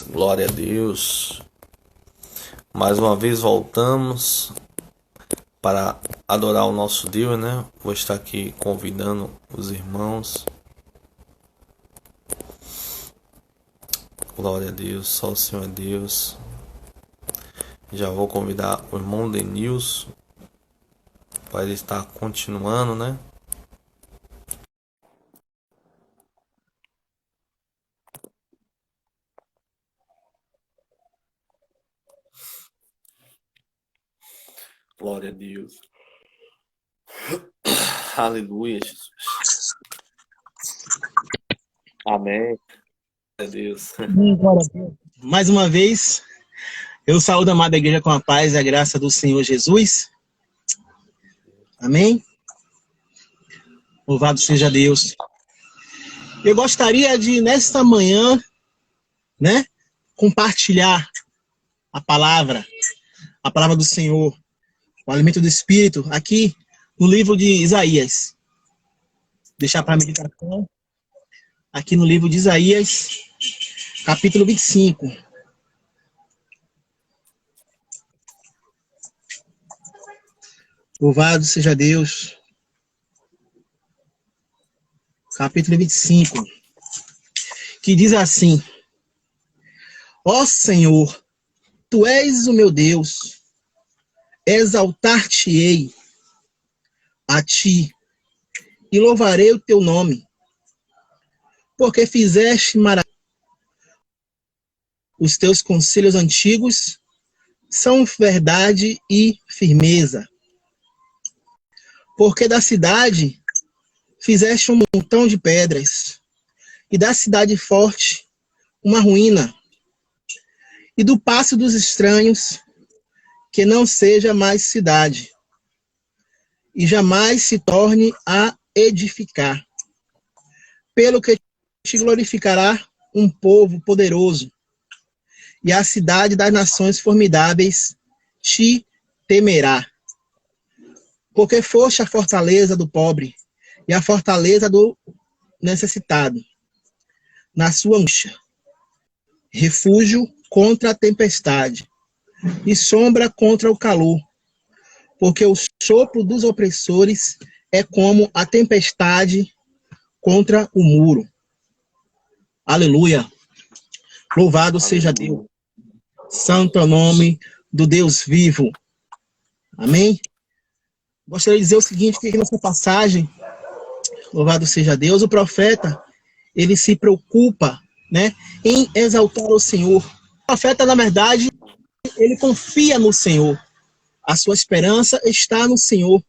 Glória a Deus. Mais uma vez voltamos para adorar o nosso Deus, né? Vou estar aqui convidando os irmãos. Glória a Deus, só o Senhor é Deus. Já vou convidar o irmão Denilson para ele estar continuando, né? Glória a Deus. Aleluia, Jesus. Amém. Glória a Deus. Mais uma vez, eu saúdo a amada igreja com a paz e a graça do Senhor Jesus. Amém? Louvado seja Deus. Eu gostaria de, nesta manhã, né, compartilhar a palavra do Senhor, o alimento do Espírito, aqui no livro de Isaías. Deixar para a meditação, aqui no livro de Isaías, capítulo 25. Louvado seja Deus. Capítulo 25. Que diz assim: Ó Senhor, Tu és o meu Deus, exaltar-te-ei a Ti, e louvarei o Teu nome, porque fizeste maravilha. Os Teus conselhos antigos são verdade e firmeza. Porque da cidade fizeste um montão de pedras, e da cidade forte uma ruína, e do passo dos estranhos, que não seja mais cidade, e jamais se torne a edificar. Pelo que te glorificará um povo poderoso, e a cidade das nações formidáveis te temerá. Porque foste a fortaleza do pobre, e a fortaleza do necessitado, na sua angústia, refúgio contra a tempestade, e sombra contra o calor, porque o sopro dos opressores é como a tempestade contra o muro. Aleluia! Louvado seja Deus. Santo é o nome do Deus vivo. Amém? Gostaria de dizer o seguinte, que nessa passagem, louvado seja Deus, o profeta, ele se preocupa, né, em exaltar o Senhor. O profeta, na verdade, ele confia no Senhor. A sua esperança está no Senhor.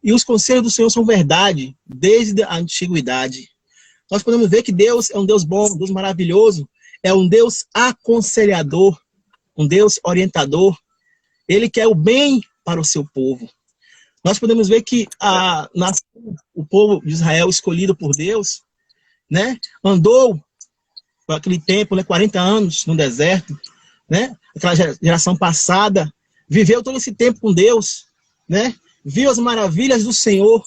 E os conselhos do Senhor são verdade, desde a antiguidade. Nós podemos ver que Deus é um Deus bom, um Deus maravilhoso, é um Deus aconselhador, um Deus orientador. Ele quer o bem para o seu povo. Nós podemos ver que o povo de Israel, escolhido por Deus, né, andou por aquele tempo, né, 40 anos no deserto, né, aquela geração passada, viveu todo esse tempo com Deus, né, viu as maravilhas do Senhor,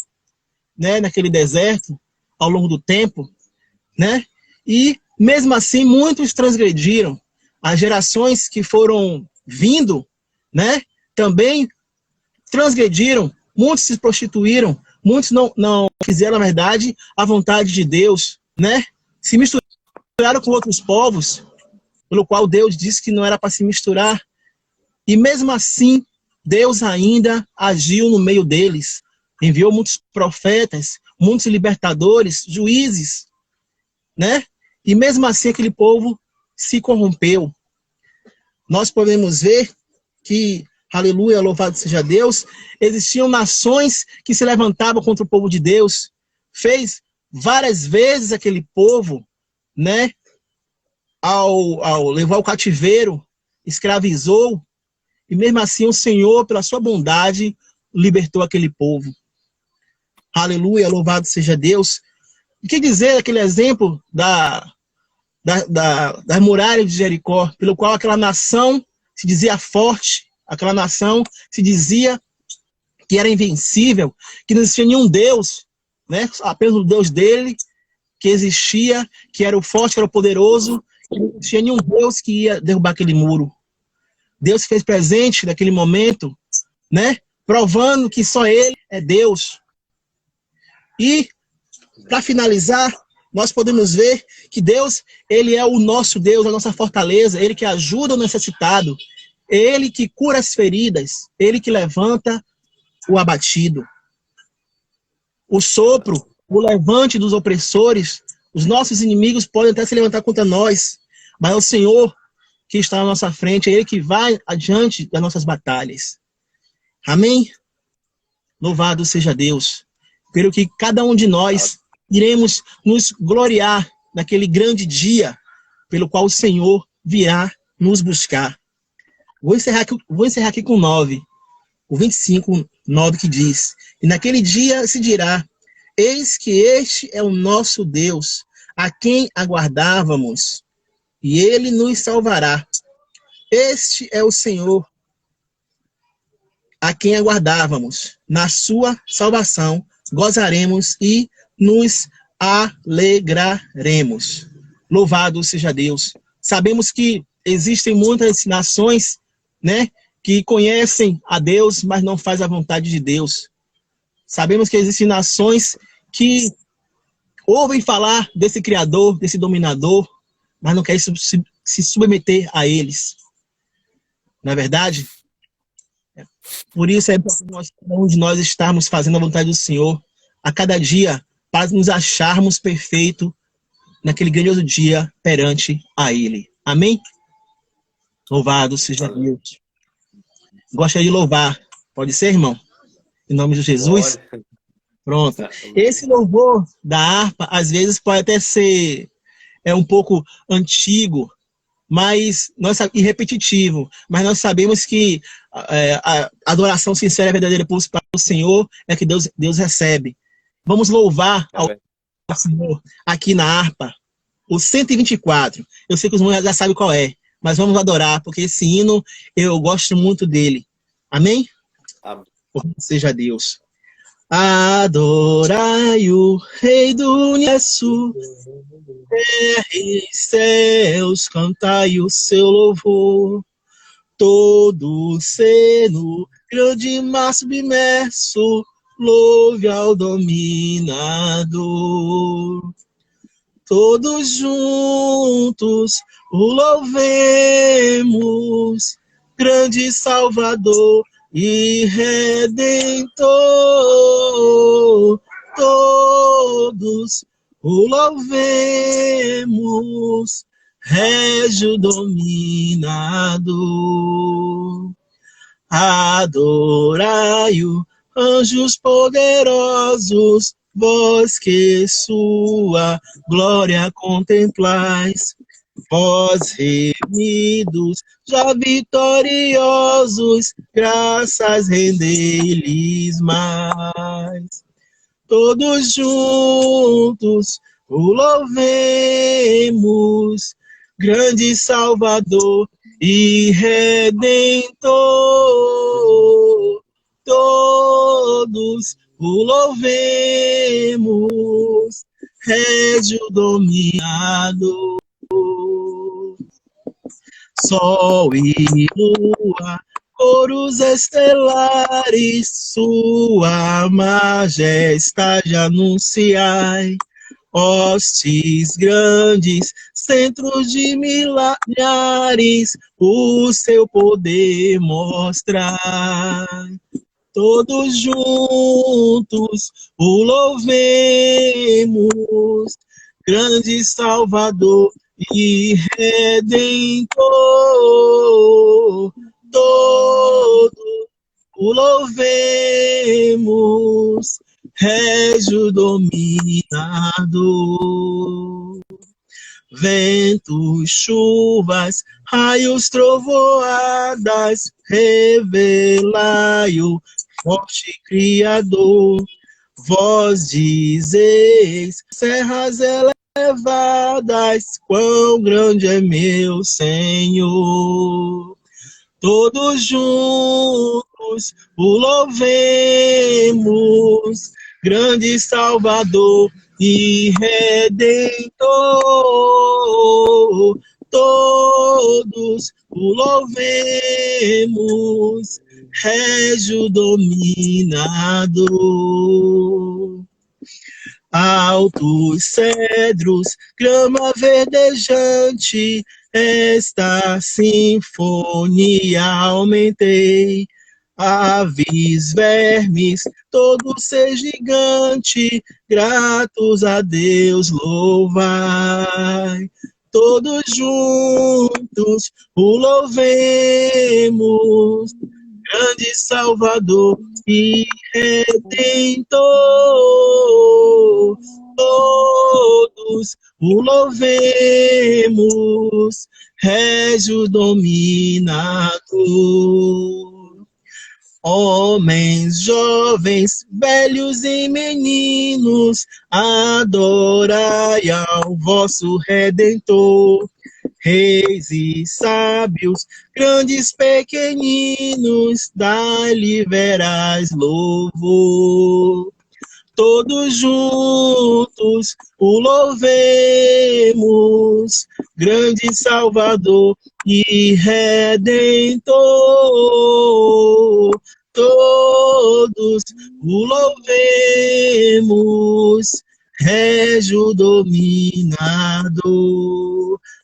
né, naquele deserto, ao longo do tempo, né, e mesmo assim muitos transgrediram. As gerações que foram vindo, né, também transgrediram, muitos se prostituíram, muitos não fizeram, na verdade, a vontade de Deus, né, se misturaram com outros povos, pelo qual Deus disse que não era para se misturar. E mesmo assim, Deus ainda agiu no meio deles. Enviou muitos profetas, muitos libertadores, juízes, né? E mesmo assim aquele povo se corrompeu. Nós podemos ver que, aleluia, louvado seja Deus, existiam nações que se levantavam contra o povo de Deus. Fez várias vezes aquele povo, né? Ao levar o cativeiro, escravizou, e mesmo assim o Senhor, pela sua bondade, libertou aquele povo. Aleluia, louvado seja Deus. O que dizer aquele exemplo das muralhas de Jericó, pelo qual aquela nação se dizia forte, aquela nação se dizia que era invencível, que não existia nenhum Deus, né? Apenas o Deus dele, que existia, que era o forte, que era o poderoso, Não tinha nenhum Deus que ia derrubar aquele muro. Deus fez presente naquele momento, né? Provando que só Ele é Deus. E, para finalizar, nós podemos ver que Deus, Ele é o nosso Deus, a nossa fortaleza, Ele que ajuda o necessitado, Ele que cura as feridas, Ele que levanta o abatido. O sopro, o levante dos opressores, os nossos inimigos podem até se levantar contra nós, mas é o Senhor que está na nossa frente, é Ele que vai adiante das nossas batalhas. Amém? Louvado seja Deus, pelo que cada um de nós iremos nos gloriar naquele grande dia pelo qual o Senhor virá nos buscar. Vou encerrar aqui com 9, o 25, 9 que diz: e naquele dia se dirá, eis que este é o nosso Deus, a quem aguardávamos, e Ele nos salvará. Este é o Senhor, a quem aguardávamos. Na sua salvação gozaremos e nos alegraremos. Louvado seja Deus. Sabemos que existem muitas nações, né, que conhecem a Deus, mas não fazem a vontade de Deus. Sabemos que existem nações que ouvem falar desse Criador, desse dominador, mas não querem se submeter a eles. Não é verdade? Por isso é importante cada um de nós estarmos fazendo a vontade do Senhor a cada dia, para nos acharmos perfeitos naquele grandioso dia perante a Ele. Amém? Louvado seja Deus. Gostaria de louvar. Pode ser, irmão? Em nome de Jesus? Pronto. Esse louvor da harpa, às vezes, pode até ser um pouco antigo, e repetitivo, mas nós sabemos que a adoração sincera e verdadeira para o Senhor é que Deus recebe. Vamos louvar ao Senhor aqui na harpa, o 124. Eu sei que os irmãos já sabem qual é, mas vamos adorar, porque esse hino eu gosto muito dele. Amém? Amém. Seja Deus. Adorai o Rei do Universo, terra e céus, cantai o seu louvor. Todo ser no grande mar submerso, louve ao dominador. Todos juntos o louvemos, grande Salvador e Redentor. Todos o louvemos, Régio dominador. Adorai-o, anjos poderosos, vós que sua glória contemplais. Vós remidos, já vitoriosos, graças rendei-lhes mais. Todos juntos o louvemos, grande Salvador e Redentor. Todos o louvemos, Régio dominador. Sol e lua, coros estelares, sua majestade anunciai. Hostes grandes, centros de milhares, o seu poder mostrai. Todos juntos o louvemos, grande Salvador e Redentor. Todos o louvemos, Régio dominador. Ventos, chuvas, raios, trovoadas, revelai o forte Criador. Vós dizeis, serras elevadas, quão grande é meu Senhor. Todos juntos o louvemos, grande Salvador e Redentor. todos o louvemos, régio dominador. Altos cedros, grama verdejante, esta sinfonia aumentei. Aves, vermes, todo ser gigante, gratos a Deus louvai. Todos juntos o louvemos, grande Salvador e Redentor. Todos o louvemos, régio dominador. Homens, jovens, velhos e meninos, adorai ao vosso Redentor. Reis e sábios, grandes, pequeninos, dai-lhe verais louvor. Todos juntos o louvemos, grande Salvador e Redentor. Todos o louvemos, régio dominador.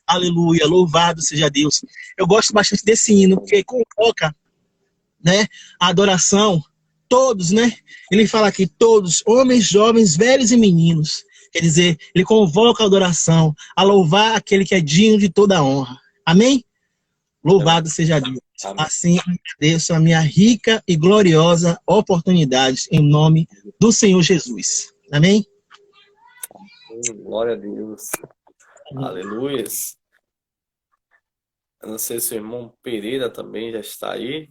Aleluia, louvado seja Deus. Eu gosto bastante desse hino, porque convoca, né, a adoração, todos, né? Ele fala aqui, todos, homens, jovens, velhos e meninos. Quer dizer, ele convoca a adoração, a louvar aquele que é digno de toda a honra. Amém? Louvado seja Deus. Amém. Assim, agradeço a minha rica e gloriosa oportunidade em nome do Senhor Jesus. Amém? Glória a Deus. Aleluia. Eu não sei se o irmão Pereira também já está aí.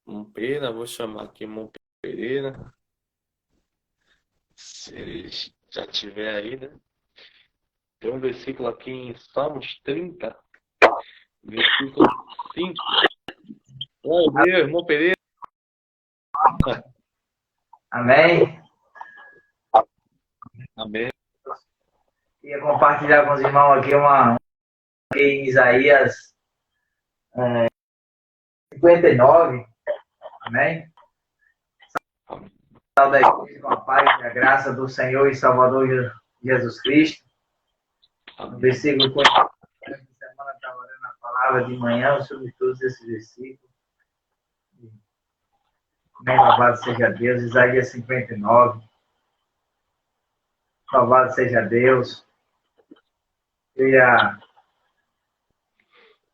Irmão Pereira, vou chamar aqui irmão Pereira. Se ele já estiver aí, né? Tem um versículo aqui em Salmos 30, versículo 5. Glória a Deus, irmão Pereira. Amém. Amém. Queria compartilhar com os irmãos aqui em Isaías 59. Amém. Salve da igreja com a paz e a graça do Senhor e Salvador Jesus Cristo. No versículo 4, essa semana estava lendo a palavra de manhã sobre todos esses versículos. Amém, louvado seja Deus. Isaías 59. Louvado seja Deus.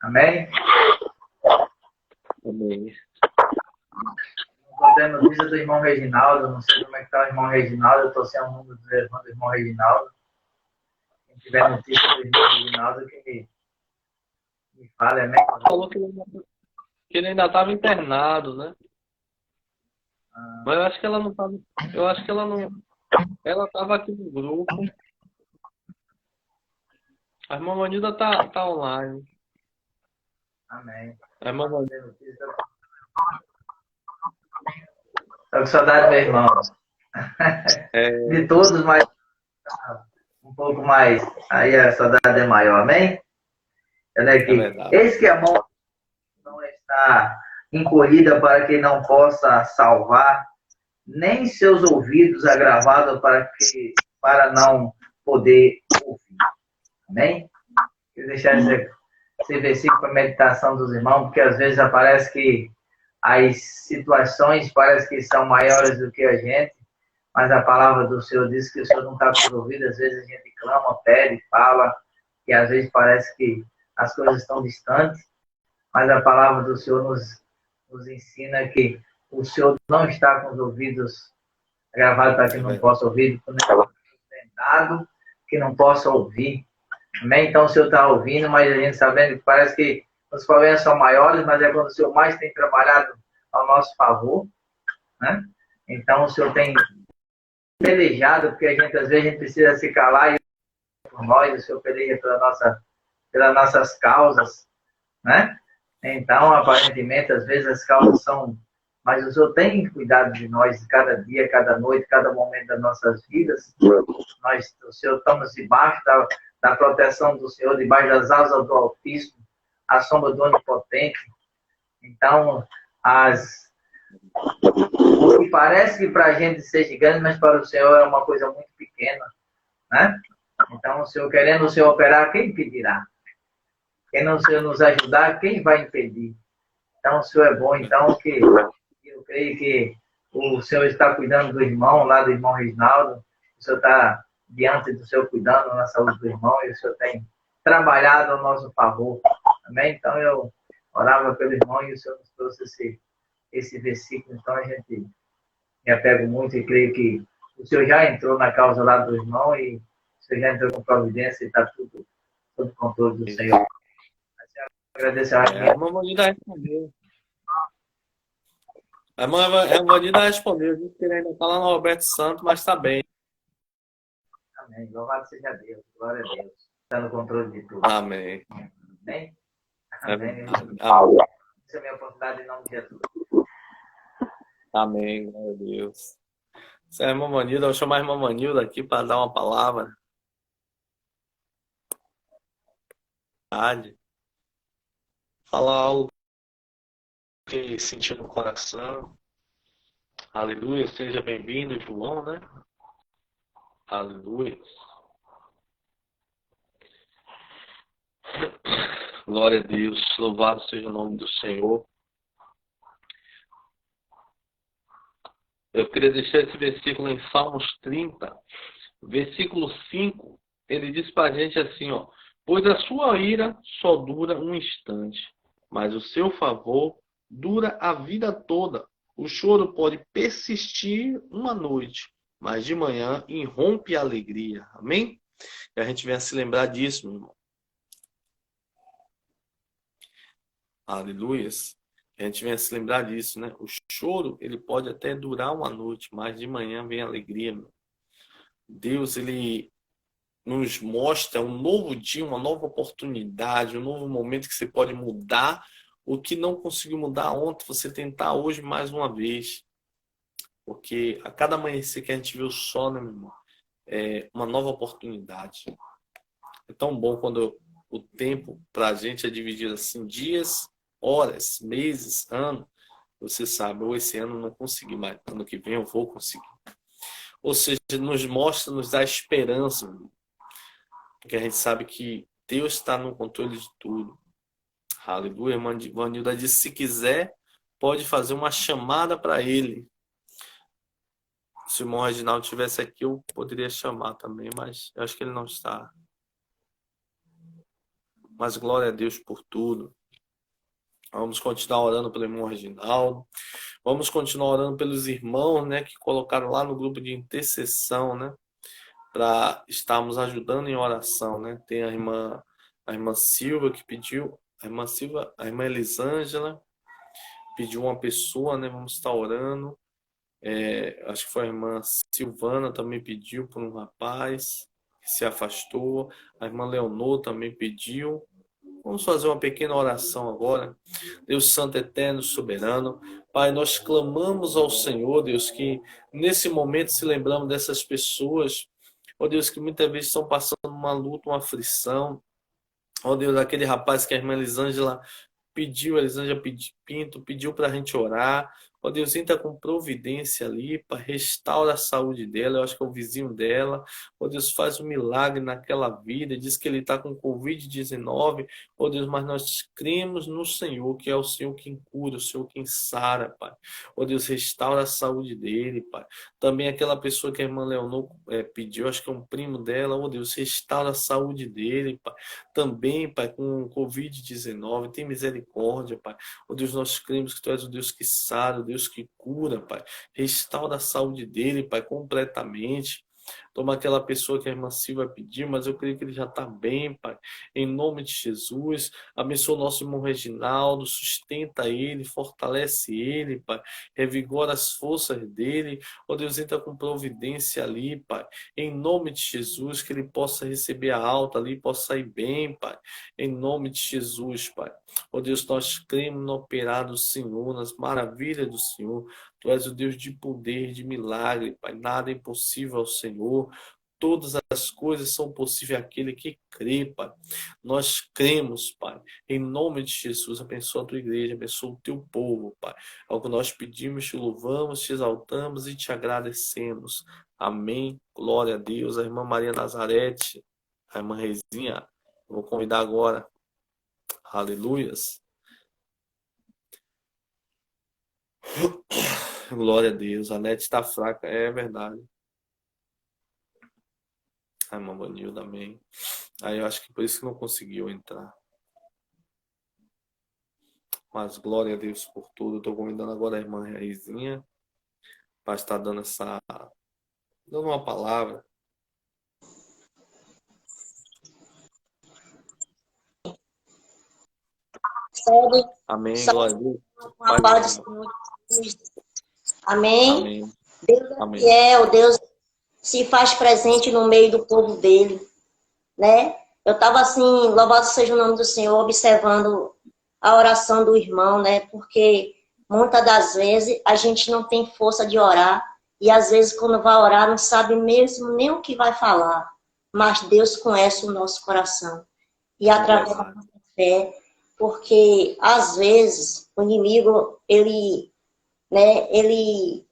Amém? Amém. Estou tendo notícia do irmão Reginaldo. Não sei como é que está o irmão Reginaldo. Eu estou sem o número do irmão Reginaldo. Quem tiver notícia do irmão Reginaldo, que me fale, amém? Falou que ele ainda estava internado, né? Mas eu acho que ela não estava. Eu acho que ela não. Ela estava aqui no grupo. A irmã Vanilda tá online. Amém. A irmã Vanilda. Estou com saudade, meu irmão. De todos, mas um pouco mais. Aí a saudade é maior, amém? Eis que a mão não está encolhida para que não possa salvar, nem seus ouvidos agravados para não poder ouvir. Amém? Quero deixar esse versículo para a meditação dos irmãos, porque às vezes aparece que as situações parecem que são maiores do que a gente, mas a palavra do Senhor diz que o Senhor não está com os ouvidos. Às vezes a gente clama, pede, fala, e às vezes parece que as coisas estão distantes, mas a palavra do Senhor nos ensina que o Senhor não está com os ouvidos gravados para que não possa ouvir, sentado, que não possa ouvir. Amém? Então o Senhor está ouvindo, mas a gente está vendo que parece que os problemas são maiores, mas é quando o Senhor mais tem trabalhado ao nosso favor, né? Então o Senhor tem pelejado, porque a gente às vezes precisa se calar e por nós, o Senhor peleja pelas nossas causas, né? Então, aparentemente, às vezes as causas são... Mas o Senhor tem cuidado de nós cada dia, cada noite, cada momento das nossas vidas. O Senhor estamos debaixo da proteção do Senhor, debaixo das asas do Altíssimo, à sombra do Onipotente. Então, o que parece que para a gente seja grande, mas para o Senhor é uma coisa muito pequena, né? Então, o Senhor, querendo o Senhor operar, quem impedirá? Querendo o Senhor nos ajudar, quem vai impedir? Então, o Senhor é bom. Então, eu creio que o Senhor está cuidando do irmão, lá do irmão Reginaldo. O Senhor está diante do Senhor cuidando na saúde do irmão e o Senhor tem trabalhado a nosso favor. Amém? Então, eu orava pelo irmão e o Senhor nos trouxe esse versículo. Então, a gente me apego muito e creio que o Senhor já entrou na causa lá do irmão e o Senhor já entrou com providência e está tudo sob o controle do Senhor. Agradeço a irmã Vanilda respondeu. A irmã Vanilda respondeu, disse que ele ainda está lá no Roberto Santos, mas está bem. Amém. Louvado seja Deus. Glória a Deus. Está no controle de tudo. Amém. Amém. Amém. Amém. Essa é a minha oportunidade em nome de Jesus. Amém. Glória a Deus. Essa é a irmã Vanilda. Eu vou chamar a irmã Vanilda aqui para dar uma palavra. Falar algo que sentiu no coração. Aleluia, seja bem-vindo, João, né? Aleluia. Glória a Deus, louvado seja o nome do Senhor. Eu queria deixar esse versículo em Salmos 30, versículo 5, ele diz para a gente assim, ó: pois a sua ira só dura um instante, mas o seu favor dura a vida toda. O choro pode persistir uma noite, mas de manhã irrompe a alegria. Amém? E a gente venha se lembrar disso, meu irmão. Aleluia. A gente venha se lembrar disso, né? O choro, ele pode até durar uma noite, mas de manhã vem a alegria, meu. Deus, ele nos mostra um novo dia, uma nova oportunidade, um novo momento que você pode mudar o que não conseguiu mudar ontem, você tentar hoje mais uma vez. Porque a cada amanhecer que a gente vê o sol, né, meu irmão, é uma nova oportunidade. É tão bom quando o tempo para a gente é dividido assim, dias, horas, meses, ano. Você sabe, ou esse ano eu não consegui, mas ano que vem eu vou conseguir. Ou seja, nos mostra, nos dá esperança, meu irmão. Porque a gente sabe que Deus está no controle de tudo. Aleluia. A irmã Vanilda disse, se quiser, pode fazer uma chamada para ele. Se o irmão Reginaldo estivesse aqui, eu poderia chamar também, mas eu acho que ele não está. Mas glória a Deus por tudo. Vamos continuar orando pelo irmão Reginaldo. Vamos continuar orando pelos irmãos, né, que colocaram lá no grupo de intercessão, né, para estarmos ajudando em oração, né? Tem a irmã Silva que pediu, a irmã Elisângela pediu uma pessoa, né? Vamos estar orando. Acho que foi a irmã Silvana também pediu por um rapaz que se afastou. A irmã Leonor também pediu. Vamos fazer uma pequena oração agora. Deus Santo, Eterno, Soberano. Pai, nós clamamos ao Senhor, Deus, que nesse momento se lembramos dessas pessoas, ó Deus, que muitas vezes estão passando uma luta, uma aflição. Ó Deus, aquele rapaz que a irmã Elisângela Pinto, pediu para a gente orar. Ó Deus, entra com providência ali, para restaura a saúde dela. Eu acho que é o vizinho dela. Ó Deus, faz um milagre naquela vida. Diz que ele está com Covid-19. Ó Deus, mas nós cremos no Senhor, que é o Senhor quem cura, o Senhor quem sara, Pai. Ó Deus, restaura a saúde dele, Pai. Também aquela pessoa que a irmã Leonor pediu, acho que é um primo dela. Ó Deus, restaura a saúde dele, Pai. Também, Pai, com Covid-19, tem misericórdia, Pai. Ó Deus, nós cremos que Tu és o Deus que sara, o Deus que cura, Pai. Restaura a saúde dele, Pai, completamente. Toma aquela pessoa que a irmã Silva pediu, mas eu creio que ele já está bem, Pai. Em nome de Jesus, abençoa o nosso irmão Reginaldo, sustenta ele, fortalece ele, Pai. Revigora as forças dele. Ó Deus, entra com providência ali, Pai. Em nome de Jesus, que ele possa receber a alta ali, possa sair bem, Pai. Em nome de Jesus, Pai. Ó Deus, nós cremos no operar do Senhor, nas maravilhas do Senhor. Tu és o Deus de poder, de milagre, Pai. Nada é impossível ao Senhor. todas as coisas são possíveis àquele que crê, Pai. Nós cremos, Pai. Em nome de Jesus, abençoa a tua igreja, abençoa o teu povo, Pai. É o que nós pedimos, te louvamos, te exaltamos e te agradecemos. Amém. Glória a Deus. A irmã Maria Nazarete, a irmã Rezinha, vou convidar agora. Aleluias. Glória a Deus. A net está fraca, é verdade. A irmã Vanilda, amém. Aí eu acho que por isso que não conseguiu entrar. Mas glória a Deus por tudo. Estou convidando agora a irmã Reizinha para estar dando uma palavra. Amém, glória a Deus. Amém. Amém. Deus é fiel, Deus se faz presente no meio do povo dele, né? Eu estava assim, louvado seja o nome do Senhor, observando a oração do irmão, né? Porque muitas das vezes a gente não tem força de orar e às vezes quando vai orar não sabe mesmo nem o que vai falar, mas Deus conhece o nosso coração e através da nossa fé, porque às vezes o inimigo ele,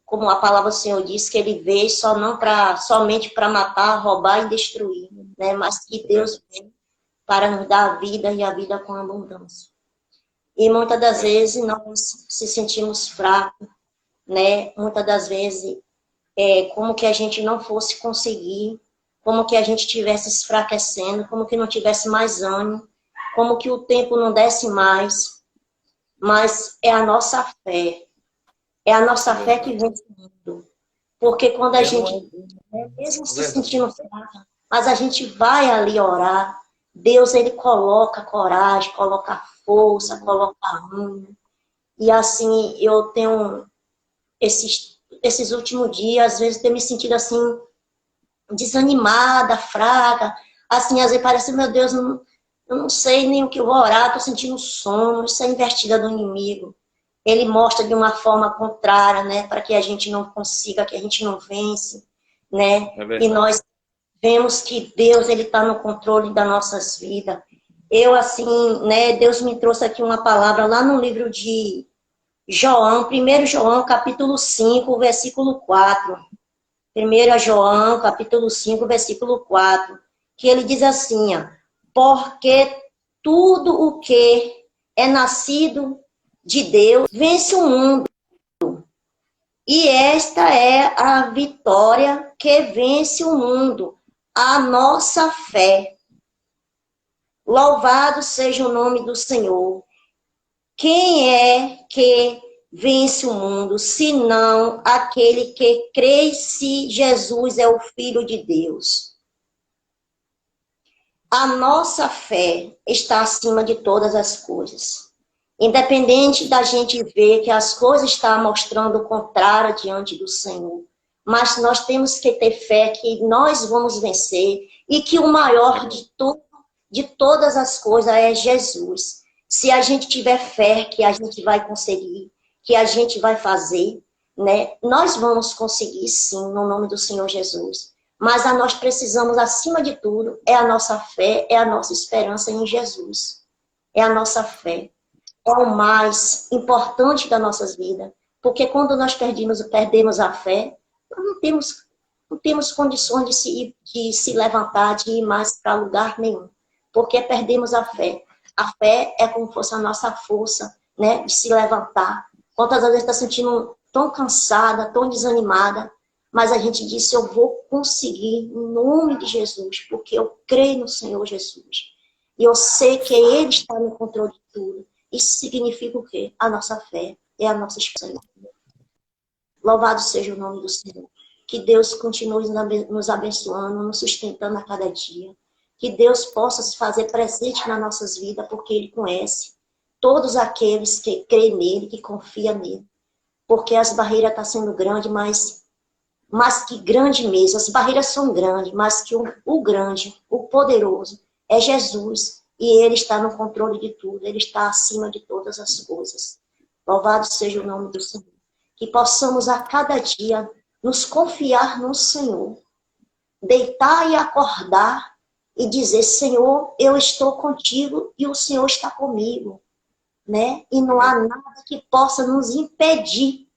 como a palavra do Senhor diz, que ele veio somente para matar, roubar e destruir, né? Mas que Deus veio para nos dar a vida e a vida com abundância. E muitas das vezes nós se sentimos fracos, né? Muitas das vezes como que a gente não fosse conseguir, como que a gente estivesse enfraquecendo, como que não tivesse mais ânimo, como que o tempo não desse mais. Mas é a nossa fé. É a nossa fé que vence o mundo. Porque quando a gente, mesmo se sentindo fraca, mas a gente vai ali orar, Deus, ele coloca coragem, coloca força, coloca ânimo. E assim, eu tenho esses últimos dias, às vezes, tenho me sentido assim, desanimada, fraca. Assim, às vezes parece, meu Deus, eu não sei nem o que eu vou orar, estou sentindo sono, isso é investida do inimigo. Ele mostra de uma forma contrária, né, para que a gente não consiga, que a gente não vence, né, e nós vemos que Deus, ele está no controle das nossas vidas. Eu, assim, né, Deus me trouxe aqui uma palavra lá no livro de João, 1 João, capítulo 5, versículo 4. 1 João, capítulo 5, versículo 4, que ele diz assim, ó, porque tudo o que é nascido de Deus vence o mundo. E esta é a vitória que vence o mundo, a nossa fé. Louvado seja o nome do Senhor. Quem é que vence o mundo, senão aquele que crê se Jesus é o Filho de Deus? A nossa fé está acima de todas as coisas. Independente da gente ver que as coisas estão mostrando o contrário diante do Senhor. Mas nós temos que ter fé que nós vamos vencer e que o maior de todas as coisas é Jesus. Se a gente tiver fé que a gente vai conseguir, que a gente vai fazer, né? Nós vamos conseguir sim, no nome do Senhor Jesus. Mas nós precisamos, acima de tudo, é a nossa fé, é a nossa esperança em Jesus. É a nossa fé. É o mais importante das nossas vidas. Porque quando nós perdemos a fé, nós não temos condições de se levantar, de ir mais para lugar nenhum. Porque perdemos a fé. A fé é como se fosse a nossa força, né, de se levantar. Quantas vezes está sentindo tão cansada, tão desanimada, mas a gente disse, eu vou conseguir em nome de Jesus, porque eu creio no Senhor Jesus. E eu sei que Ele está no controle de tudo. Isso significa o quê? A nossa fé é a nossa esperança. Louvado seja o nome do Senhor. Que Deus continue nos abençoando, nos sustentando a cada dia. Que Deus possa se fazer presente nas nossas vidas, porque Ele conhece todos aqueles que creem nele, que confiam nele. Porque as barreiras estão sendo grandes, mas que grande mesmo. As barreiras são grandes, mas que o grande, o poderoso, é Jesus. E Ele está no controle de tudo. Ele está acima de todas as coisas. Louvado seja o nome do Senhor. Que possamos a cada dia nos confiar no Senhor. deitar e acordar e dizer, Senhor, eu estou contigo e o Senhor está comigo, né? E não há nada que possa nos impedir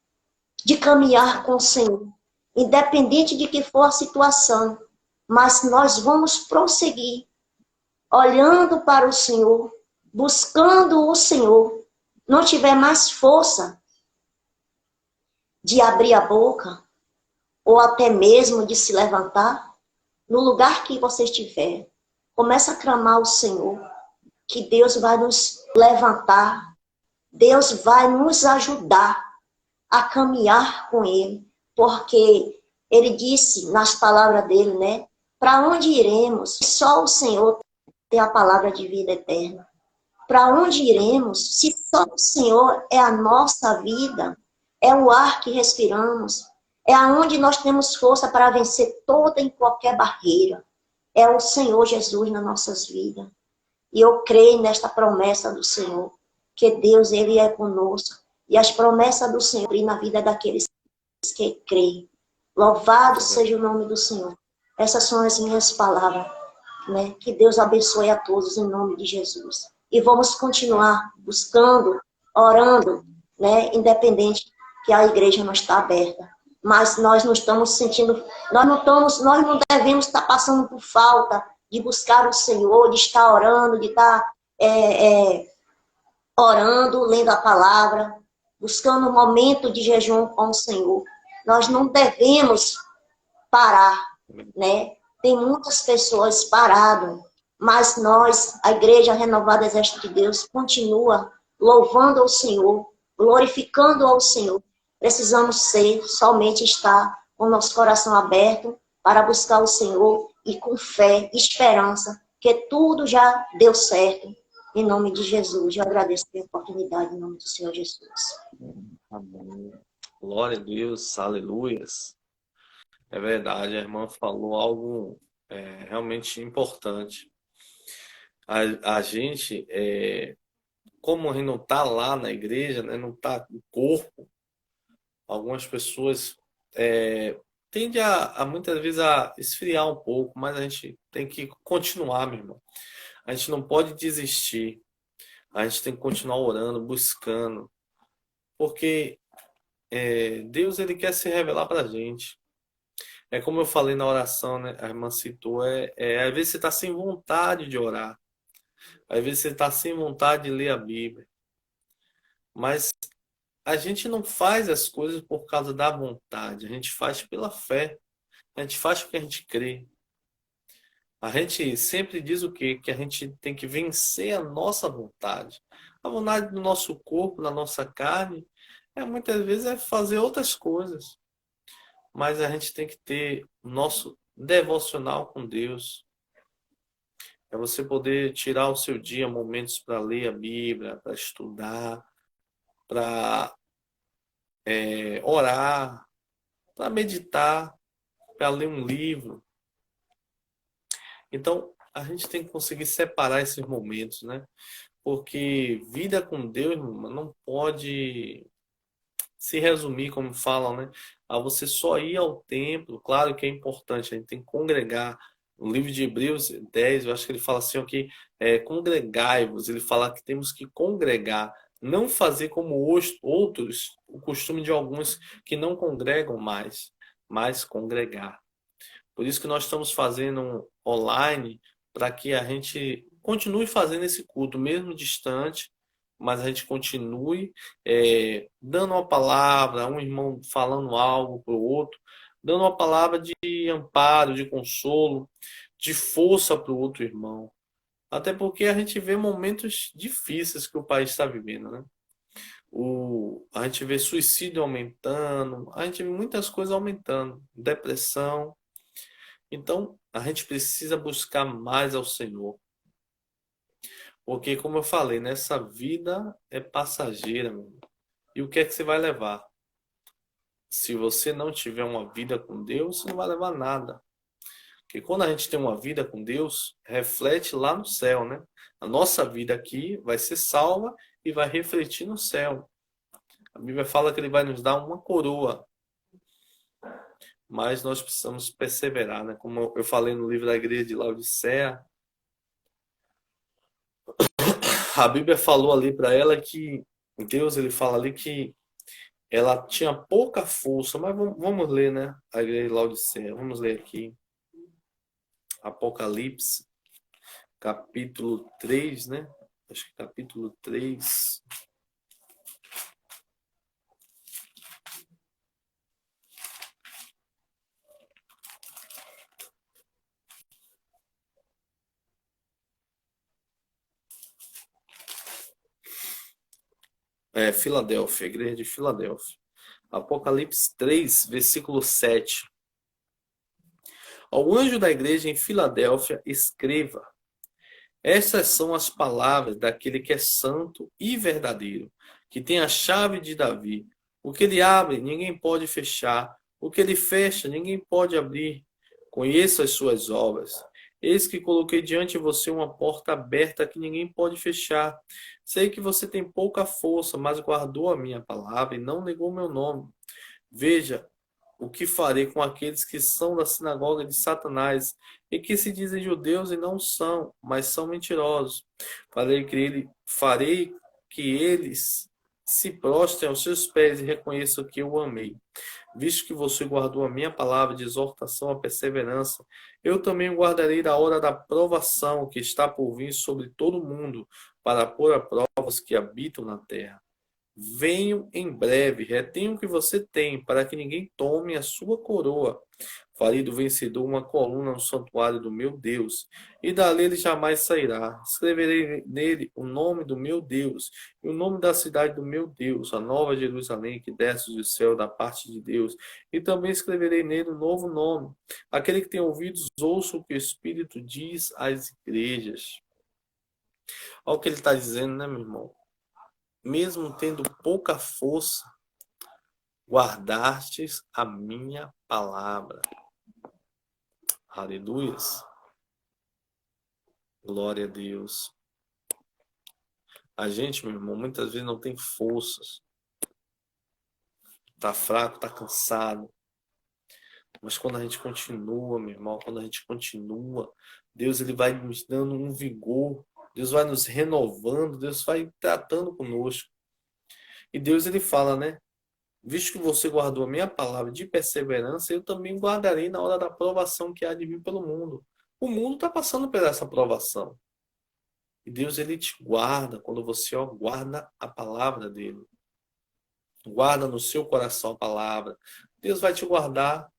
de caminhar com o Senhor, independente de que for a situação, mas nós vamos prosseguir, olhando para o Senhor, buscando o Senhor. Não tiver mais força de abrir a boca, ou até mesmo de se levantar, no lugar que você estiver, começa a clamar ao Senhor, que Deus vai nos levantar, Deus vai nos ajudar a caminhar com Ele, porque Ele disse nas palavras dele, né? Para onde iremos? Só o Senhor tem a palavra de vida eterna. Para onde iremos se só o Senhor é a nossa vida, é o ar que respiramos, é aonde nós temos força para vencer toda e qualquer barreira. É o Senhor Jesus nas nossas vidas. E eu creio nesta promessa do Senhor, que Deus, Ele é conosco. E as promessas do Senhor na vida daqueles que creem. Louvado seja o nome do Senhor. Essas são as minhas palavras, né? Que Deus abençoe a todos em nome de Jesus. E vamos continuar buscando, orando, né? Independente que a igreja não está aberta. Mas nós não estamos sentindo, nós não devemos estar passando por falta de buscar o Senhor, de estar orando, de estar orando, lendo a palavra, buscando um momento de jejum com o Senhor. Nós não devemos parar, né? Tem muitas pessoas paradas, mas nós, a Igreja Renovada Exército de Deus, continua louvando ao Senhor, glorificando ao Senhor. Precisamos somente estar com o nosso coração aberto para buscar o Senhor e com fé, esperança, que tudo já deu certo. Em nome de Jesus, eu agradeço pela oportunidade, em nome do Senhor Jesus. Amém. Glória a Deus, aleluias. É verdade, a irmã falou algo realmente importante. A gente, como a gente não está lá na igreja, né, não está no corpo, algumas pessoas tendem muitas vezes a esfriar um pouco, mas a gente tem que continuar, meu irmão. A gente não pode desistir. A gente tem que continuar orando, buscando. Porque Deus, ele quer se revelar para a gente. É como eu falei na oração, né? A irmã citou, às vezes você está sem vontade de orar. Às vezes você está sem vontade de ler a Bíblia. Mas a gente não faz as coisas por causa da vontade. A gente faz pela fé. A gente faz porque a gente crê. A gente sempre diz o quê? Que a gente tem que vencer a nossa vontade. A vontade do nosso corpo, da nossa carne, muitas vezes é fazer outras coisas. Mas a gente tem que ter o nosso devocional com Deus. É você poder tirar o seu dia, momentos para ler a Bíblia, para estudar, para orar, para meditar, para ler um livro. Então, a gente tem que conseguir separar esses momentos, né? Porque vida com Deus não pode se resumir, como falam, né? A você só ir ao templo. Claro que é importante, a gente tem que congregar. No livro de Hebreus 10, eu acho que ele fala assim, que congregai-vos. Ele fala que temos que congregar, não fazer como outros, o costume de alguns que não congregam mais, mas congregar. Por isso que nós estamos fazendo online, para que a gente continue fazendo esse culto, mesmo distante, mas a gente continue dando uma palavra, um irmão falando algo para o outro, dando uma palavra de amparo, de consolo, de força para o outro irmão. Até porque a gente vê momentos difíceis que o país está vivendo, né? A gente vê suicídio aumentando, a gente vê muitas coisas aumentando, depressão. Então, a gente precisa buscar mais ao Senhor. Porque, como eu falei, nessa vida é passageira, meu irmão. E o que é que você vai levar? Se você não tiver uma vida com Deus, você não vai levar nada. Porque quando a gente tem uma vida com Deus, reflete lá no céu, né? A nossa vida aqui vai ser salva e vai refletir no céu. A Bíblia fala que Ele vai nos dar uma coroa. mas nós precisamos perseverar, né? Como eu falei no livro da Igreja de Laodiceia, a Bíblia falou ali para ela que Deus, ele fala ali que ela tinha pouca força, mas vamos ler, né? A Igreja de Laodiceia, vamos ler aqui. Apocalipse, capítulo 3, né? Acho que capítulo 3. Filadélfia, Igreja de Filadélfia. Apocalipse 3, versículo 7. Ao anjo da igreja em Filadélfia, escreva: essas são as palavras daquele que é santo e verdadeiro, que tem a chave de Davi. O que ele abre, ninguém pode fechar. O que ele fecha, ninguém pode abrir. Conheça as suas obras. Eis que coloquei diante de você uma porta aberta que ninguém pode fechar. Sei que você tem pouca força, mas guardou a minha palavra e não negou meu nome. Veja o que farei com aqueles que são da sinagoga de Satanás e que se dizem judeus e não são, mas são mentirosos. Farei que eles se prostrem aos seus pés e reconheçam que eu o amei. Visto que você guardou a minha palavra de exortação à perseverança, eu também o guardarei da hora da provação que está por vir sobre todo o mundo, para pôr a prova os que habitam na terra. Venho em breve, retenho o que você tem, para que ninguém tome a sua coroa. Farei do vencedor uma coluna no santuário do meu Deus, e dali ele jamais sairá. Escreverei nele o nome do meu Deus, e o nome da cidade do meu Deus, a nova Jerusalém que desce do céu da parte de Deus. E também escreverei nele um novo nome. Aquele que tem ouvidos, ouça o que o Espírito diz às igrejas. Olha o que ele está dizendo, né, meu irmão? Mesmo tendo pouca força, guardastes a minha palavra. Aleluias. Glória a Deus. A gente, meu irmão, muitas vezes não tem forças. Tá fraco, tá cansado. Mas quando a gente continua, meu irmão, quando a gente continua, Deus ele vai nos dando um vigor. Deus vai nos renovando, Deus vai tratando conosco. E Deus ele fala, né? Visto que você guardou a minha palavra de perseverança, eu também guardarei na hora da provação que há de vir pelo mundo. O mundo está passando por essa provação. E Deus ele te guarda quando você guarda a palavra dele. Guarda no seu coração a palavra. Deus vai te guardar.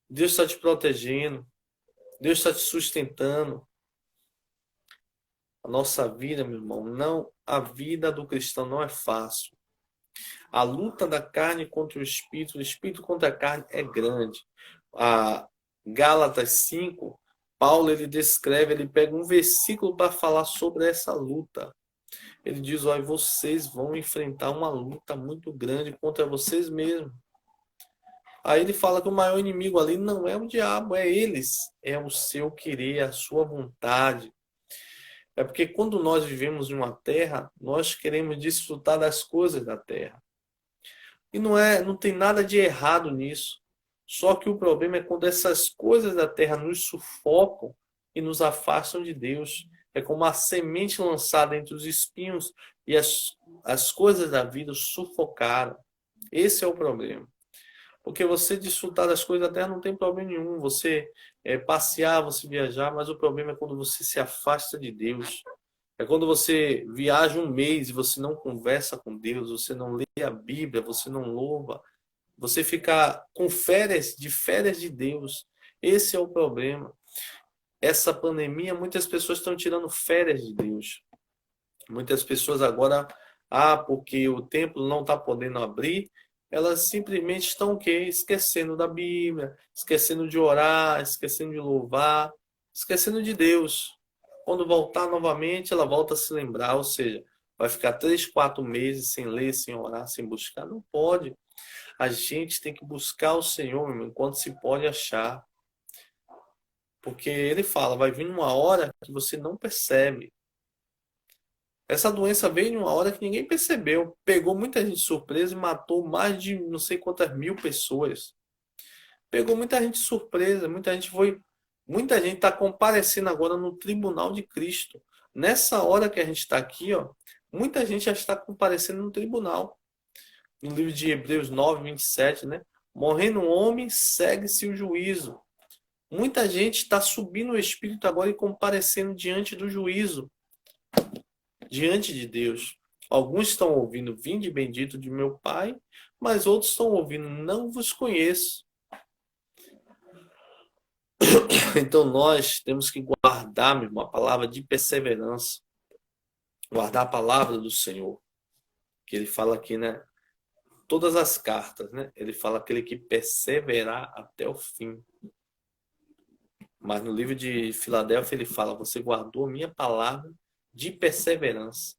Deus está te protegendo. Deus está te sustentando. A nossa vida, meu irmão, a vida do cristão não é fácil. A luta da carne contra o espírito contra a carne é grande. A Gálatas 5, Paulo ele descreve, ele pega um versículo para falar sobre essa luta. Ele diz, olha, vocês vão enfrentar uma luta muito grande contra vocês mesmos. Aí ele fala que o maior inimigo ali não é o diabo, é eles. É o seu querer, a sua vontade. É porque quando nós vivemos em uma terra, nós queremos desfrutar das coisas da terra. E não tem nada de errado nisso. Só que o problema é quando essas coisas da terra nos sufocam e nos afastam de Deus. É como a semente lançada entre os espinhos e as coisas da vida sufocaram. Esse é o problema. Porque você desfrutar das coisas da terra não tem problema nenhum. Você passear, você viajar, mas o problema é quando você se afasta de Deus. É quando você viaja um mês e você não conversa com Deus, você não lê a Bíblia, você não louva, você fica com férias de Deus. Esse é o problema. Essa pandemia, muitas pessoas estão tirando férias de Deus. Muitas pessoas agora, porque o templo não está podendo abrir, elas simplesmente estão o quê? Esquecendo da Bíblia, esquecendo de orar, esquecendo de louvar, esquecendo de Deus. Quando voltar novamente, ela volta a se lembrar, ou seja, vai ficar 3, 4 meses sem ler, sem orar, sem buscar. Não pode. A gente tem que buscar o Senhor, meu, enquanto se pode achar. Porque ele fala, vai vir uma hora que você não percebe. Essa doença veio em uma hora que ninguém percebeu. Pegou muita gente de surpresa e matou mais de não sei quantas mil pessoas. pegou muita gente de surpresa, muita gente está comparecendo agora no tribunal de Cristo. Nessa hora que a gente está aqui, ó, muita gente já está comparecendo no tribunal. No livro de Hebreus 9, 27, né? Morrendo um homem, segue-se o juízo. Muita gente está subindo o Espírito agora e comparecendo diante do juízo, diante de Deus. Alguns estão ouvindo, vinde bendito de meu Pai, mas outros estão ouvindo, não vos conheço. Então nós temos que guardar, meu irmão, a palavra de perseverança. Guardar a palavra do Senhor. Que ele fala aqui, né? Todas as cartas, né? Ele fala aquele que perseverar até o fim. Mas no livro de Filadélfia ele fala, você guardou a minha palavra de perseverança.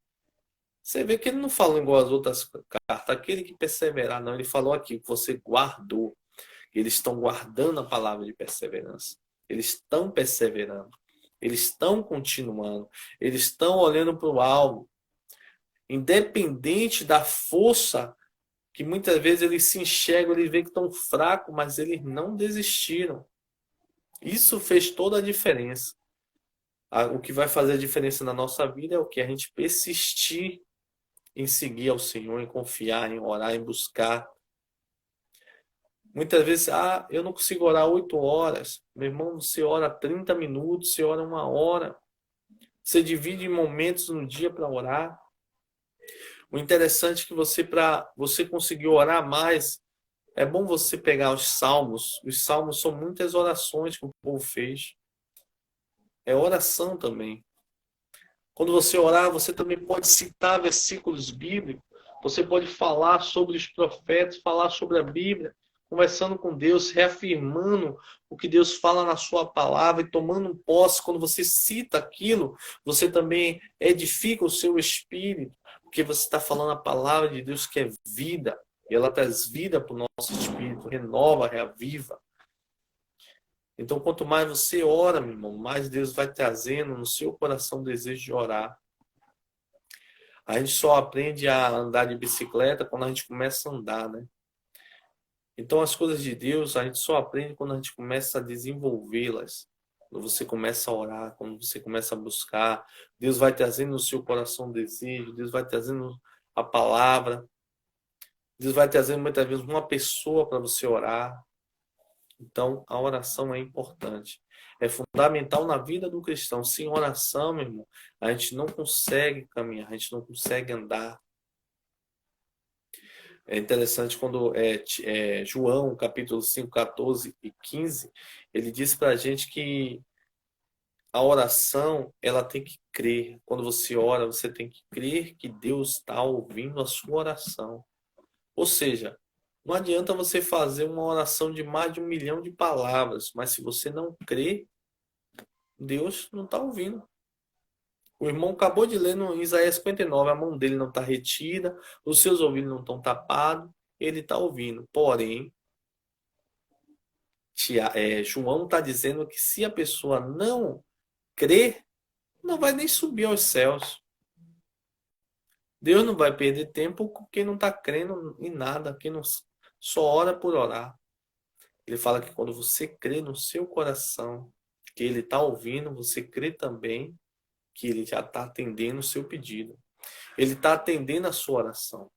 Você vê que ele não falou igual as outras cartas, aquele que perseverar, não. Ele falou aqui, você guardou. Eles estão guardando a palavra de perseverança. Eles estão perseverando. Eles estão continuando. Eles estão olhando para o alvo. Independente da força que muitas vezes eles se enxergam, eles veem que estão fracos, mas eles não desistiram. Isso fez toda a diferença. O que vai fazer a diferença na nossa vida é o que? A gente persistir em seguir ao Senhor, em confiar, em orar, em buscar. Muitas vezes, eu não consigo orar 8 horas. Meu irmão, você ora 30 minutos, você ora 1 hora. Você divide em momentos no dia para orar. O interessante é que para você conseguir orar mais, é bom você pegar os salmos. Os salmos são muitas orações que o povo fez. É oração também. Quando você orar, você também pode citar versículos bíblicos. Você pode falar sobre os profetas, falar sobre a Bíblia, conversando com Deus, reafirmando o que Deus fala na sua palavra e tomando posse. Quando você cita aquilo, você também edifica o seu espírito, porque você está falando a palavra de Deus que é vida. E ela traz vida para o nosso espírito, renova, reaviva. Então, quanto mais você ora, meu irmão, mais Deus vai trazendo no seu coração o desejo de orar. A gente só aprende a andar de bicicleta quando a gente começa a andar, né? Então, as coisas de Deus, a gente só aprende quando a gente começa a desenvolvê-las. Quando você começa a orar, quando você começa a buscar, Deus vai trazendo no seu coração o desejo, Deus vai trazendo a palavra, Deus vai trazendo muitas vezes uma pessoa para você orar. Então, a oração é importante. É fundamental na vida do cristão. Sem oração, meu irmão, a gente não consegue caminhar, a gente não consegue andar. É interessante quando João, capítulo 5, 14 e 15, ele diz para a gente que a oração, ela tem que crer. Quando você ora, você tem que crer que Deus está ouvindo a sua oração. Ou seja, não adianta você fazer uma oração de mais de 1 milhão de palavras, mas se você não crê, Deus não está ouvindo. O irmão acabou de ler no Isaías 59, a mão dele não está retida, os seus ouvidos não estão tapados, ele está ouvindo. Porém, João está dizendo que se a pessoa não crer, não vai nem subir aos céus. Deus não vai perder tempo com quem não está crendo em nada, quem não só ora por orar. Ele fala que quando você crê no seu coração que ele está ouvindo, você crê também que ele já está atendendo o seu pedido. Ele está atendendo a sua oração.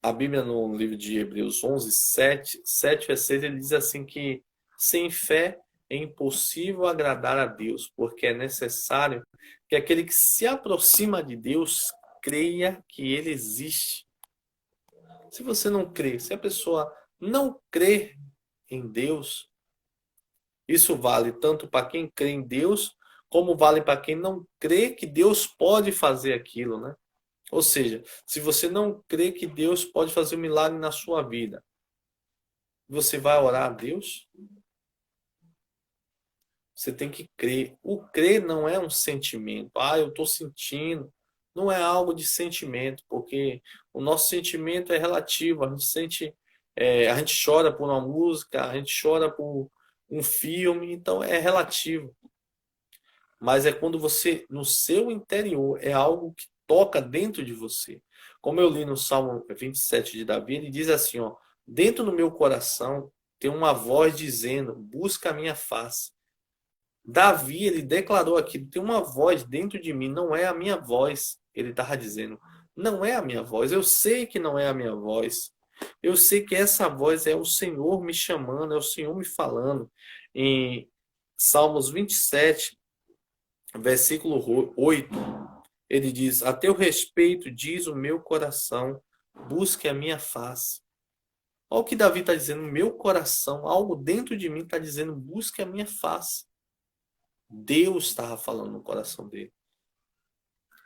A Bíblia, no livro de Hebreus 11, 7 a 6, ele diz assim que sem fé é impossível agradar a Deus, porque é necessário que aquele que se aproxima de Deus creia que ele existe. Se você não crê, se a pessoa não crê em Deus, isso vale tanto para quem crê em Deus, como vale para quem não crê que Deus pode fazer aquilo, né? Ou seja, se você não crê que Deus pode fazer um milagre na sua vida, você vai orar a Deus? Você tem que crer. O crer não é um sentimento. Eu estou sentindo. Não é algo de sentimento, porque o nosso sentimento é relativo. A gente sente, a gente chora por uma música, a gente chora por um filme, então é relativo. Mas é quando você, no seu interior, é algo que toca dentro de você. Como eu li no Salmo 27 de Davi, ele diz assim, Dentro do meu coração tem uma voz dizendo, busca a minha face. Davi, ele declarou aqui, tem uma voz dentro de mim, não é a minha voz. Ele estava dizendo, não é a minha voz, eu sei que não é a minha voz. Eu sei que essa voz é o Senhor me chamando, é o Senhor me falando. Em Salmos 27, versículo 8, ele diz, a teu respeito diz o meu coração, busque a minha face. Olha o que Davi está dizendo, meu coração, algo dentro de mim está dizendo, busque a minha face. Deus estava falando no coração dele.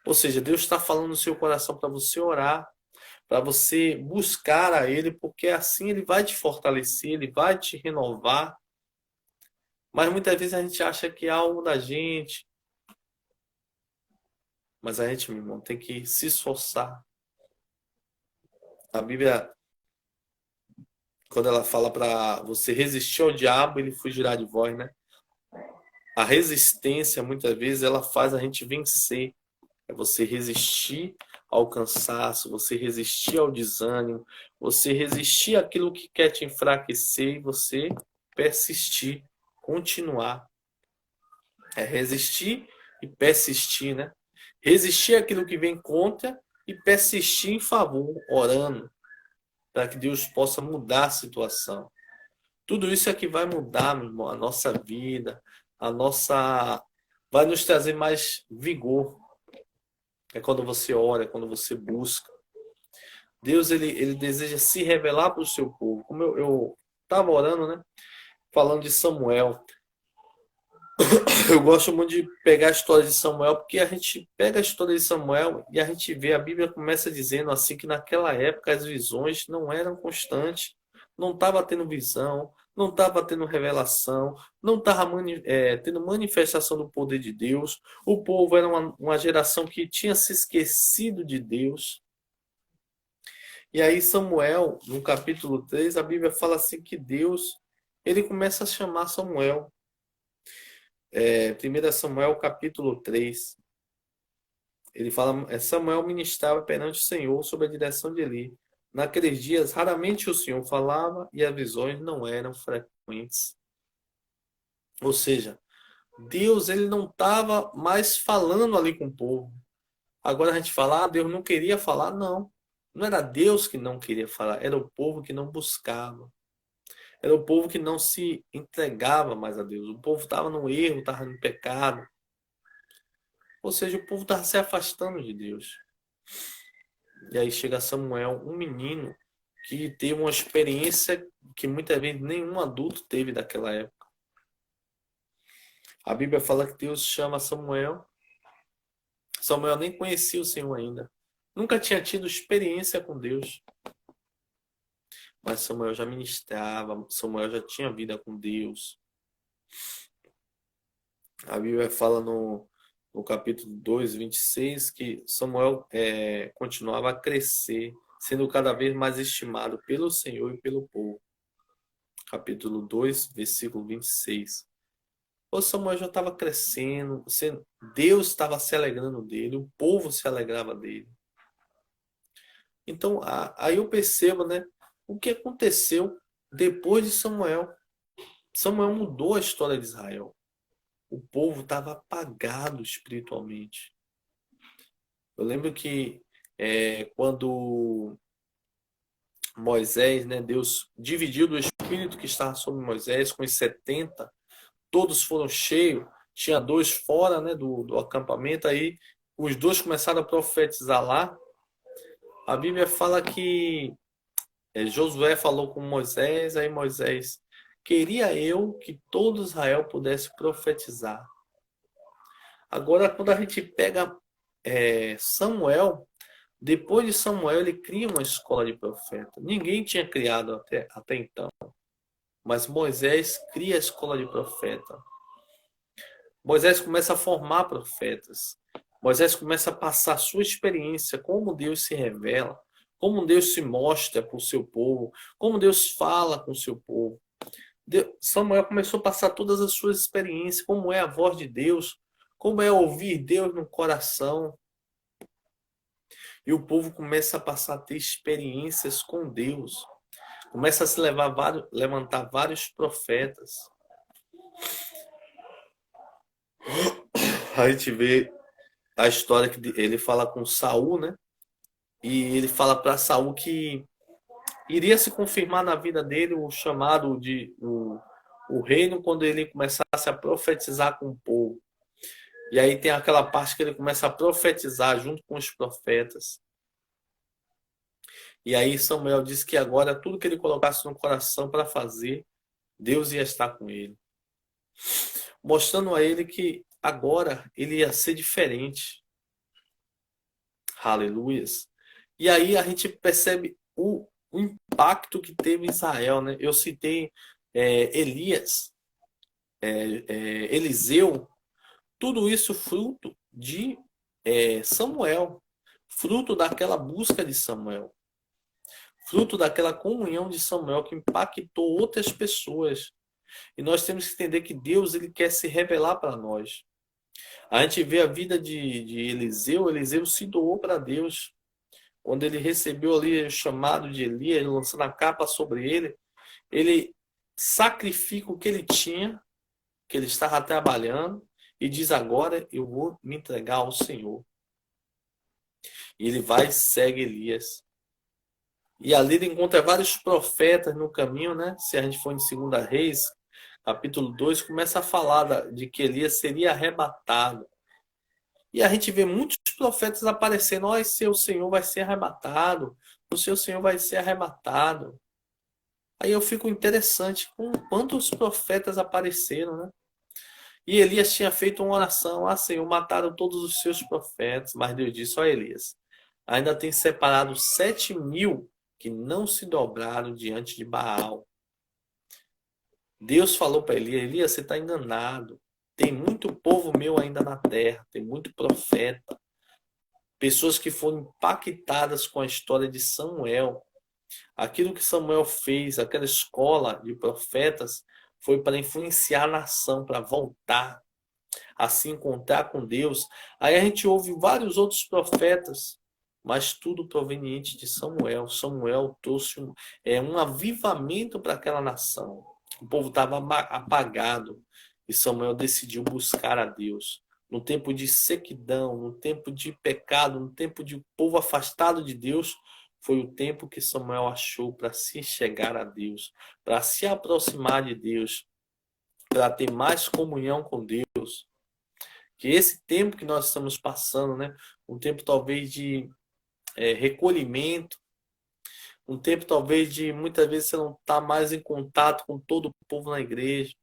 Ou seja, Deus está falando no seu coração para você orar, para você buscar a Ele, porque assim Ele vai te fortalecer, Ele vai te renovar. Mas muitas vezes a gente acha que é algo da gente. Mas a gente, meu irmão, tem que se esforçar. A Bíblia, quando ela fala para você resistir ao diabo, ele fugirá de vós, né? A resistência, muitas vezes, ela faz a gente vencer. É você resistir ao cansaço, você resistir ao desânimo, você resistir àquilo que quer te enfraquecer e você persistir, continuar. É resistir e persistir, né? Resistir àquilo que vem contra e persistir em favor, orando, para que Deus possa mudar a situação. Tudo isso é que vai mudar, meu irmão, a nossa vida, vai nos trazer mais vigor. É quando você ora, é quando você busca. Deus, ele deseja se revelar para o seu povo. Como eu estava orando, né? Falando de Samuel. Eu gosto muito de pegar a história de Samuel, porque a gente pega a história de Samuel e a gente vê, a Bíblia começa dizendo assim que naquela época as visões não eram constantes. Não estava tendo visão, não estava tendo revelação, não estava tendo manifestação do poder de Deus. O povo era uma geração que tinha se esquecido de Deus. E aí Samuel, no capítulo 3, a Bíblia fala assim que Deus, ele começa a chamar Samuel. 1 Samuel capítulo 3. Ele fala, Samuel ministrava perante o Senhor sob a direção de Eli. Naqueles dias, raramente o Senhor falava e as visões não eram frequentes. Ou seja, Deus ele não estava mais falando ali com o povo. Agora a gente fala, Deus não queria falar. Não, não era Deus que não queria falar, era o povo que não buscava. Era o povo que não se entregava mais a Deus. O povo estava no erro, estava no pecado. Ou seja, o povo estava se afastando de Deus. E aí chega Samuel, um menino que teve uma experiência que muitas vezes nenhum adulto teve daquela época. A Bíblia fala que Deus chama Samuel. Samuel nem conhecia o Senhor ainda. Nunca tinha tido experiência com Deus. Mas Samuel já ministrava, Samuel já tinha vida com Deus. A Bíblia fala no capítulo 2, 26, que Samuel continuava a crescer, sendo cada vez mais estimado pelo Senhor e pelo povo. Capítulo 2, versículo 26. O Samuel já estava crescendo, Deus estava se alegrando dele, o povo se alegrava dele. Então, aí eu percebo, né, o que aconteceu depois de Samuel. Samuel mudou a história de Israel. O povo estava apagado espiritualmente. Eu lembro que quando Moisés, né, Deus dividiu do espírito que estava sobre Moisés com os 70, todos foram cheios, tinha 2 fora, né, do acampamento, aí os 2 começaram a profetizar lá. A Bíblia fala que Josué falou com Moisés, aí Moisés, queria eu que todo Israel pudesse profetizar. Agora, quando a gente pega Samuel, depois de Samuel, ele cria uma escola de profeta. Ninguém tinha criado até então. Mas Moisés cria a escola de profeta. Moisés começa a formar profetas. Moisés começa a passar a sua experiência, como Deus se revela, como Deus se mostra para o seu povo, como Deus fala com o seu povo. Samuel começou a passar todas as suas experiências, como é a voz de Deus, como é ouvir Deus no coração. E o povo começa a passar a ter experiências com Deus. Começa a se levantar vários profetas. A gente vê a história que ele fala com Saul, né? E ele fala para Saul que iria se confirmar na vida dele o chamado de o reino quando ele começasse a profetizar com o povo. E aí tem aquela parte que ele começa a profetizar junto com os profetas. E aí Samuel diz que agora tudo que ele colocasse no coração para fazer, Deus ia estar com ele. Mostrando a ele que agora ele ia ser diferente. Aleluias. E aí a gente percebe o impacto que teve Israel, né? Eu citei Elias, Eliseu, tudo isso fruto de Samuel, fruto daquela busca de Samuel, fruto daquela comunhão de Samuel que impactou outras pessoas. E nós temos que entender que Deus ele quer se revelar para nós. A gente vê a vida de Eliseu, Eliseu se doou para Deus. Quando ele recebeu ali o chamado de Elias, lançando a capa sobre ele sacrifica o que ele tinha, que ele estava trabalhando, e diz: agora eu vou me entregar ao Senhor. E ele vai e segue Elias. E ali ele encontra vários profetas no caminho, né? Se a gente for em 2 Reis, capítulo 2, começa a falar de que Elias seria arrebatado. E a gente vê muitos profetas aparecendo: ó, seu Senhor vai ser arrebatado, o seu Senhor vai ser arrebatado. Aí eu fico interessante com quantos profetas apareceram, né? E Elias tinha feito uma oração: ah, Senhor, mataram todos os seus profetas. Mas Deus disse: ó, Elias, ainda tem separado 7.000 que não se dobraram diante de Baal. Deus falou para Elias: Elias, você está enganado. Tem muito povo meu ainda na terra, tem muito profeta. Pessoas que foram impactadas com a história de Samuel. Aquilo que Samuel fez, aquela escola de profetas, foi para influenciar a nação, para voltar a se encontrar com Deus. Aí a gente ouve vários outros profetas, mas tudo proveniente de Samuel. Samuel trouxe um avivamento para aquela nação. O povo estava apagado e Samuel decidiu buscar a Deus. No tempo de sequidão, no tempo de pecado, no tempo de povo afastado de Deus, foi o tempo que Samuel achou para se chegar a Deus, para se aproximar de Deus, para ter mais comunhão com Deus. Que esse tempo que nós estamos passando, né, um tempo talvez de recolhimento, um tempo talvez de muitas vezes você não está mais em contato com todo o povo na igreja,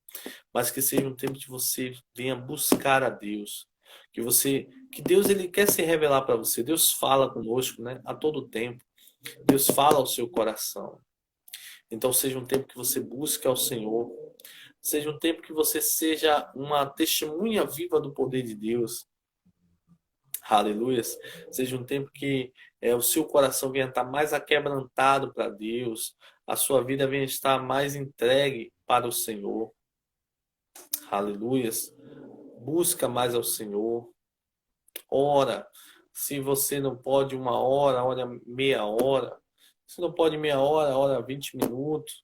mas que seja um tempo de você venha buscar a Deus, que Deus ele quer se revelar para você. Deus fala conosco, né, a todo tempo. Deus fala ao seu coração. Então seja um tempo que você busque ao Senhor. Seja um tempo que você seja uma testemunha viva do poder de Deus. Aleluia. Seja um tempo que o seu coração venha estar mais aquebrantado para Deus. A sua vida venha estar mais entregue para o Senhor. Aleluia. Busca mais ao Senhor. Ora. Se você não pode 1 hora, ora meia hora. Se não pode meia hora, ora 20 minutos.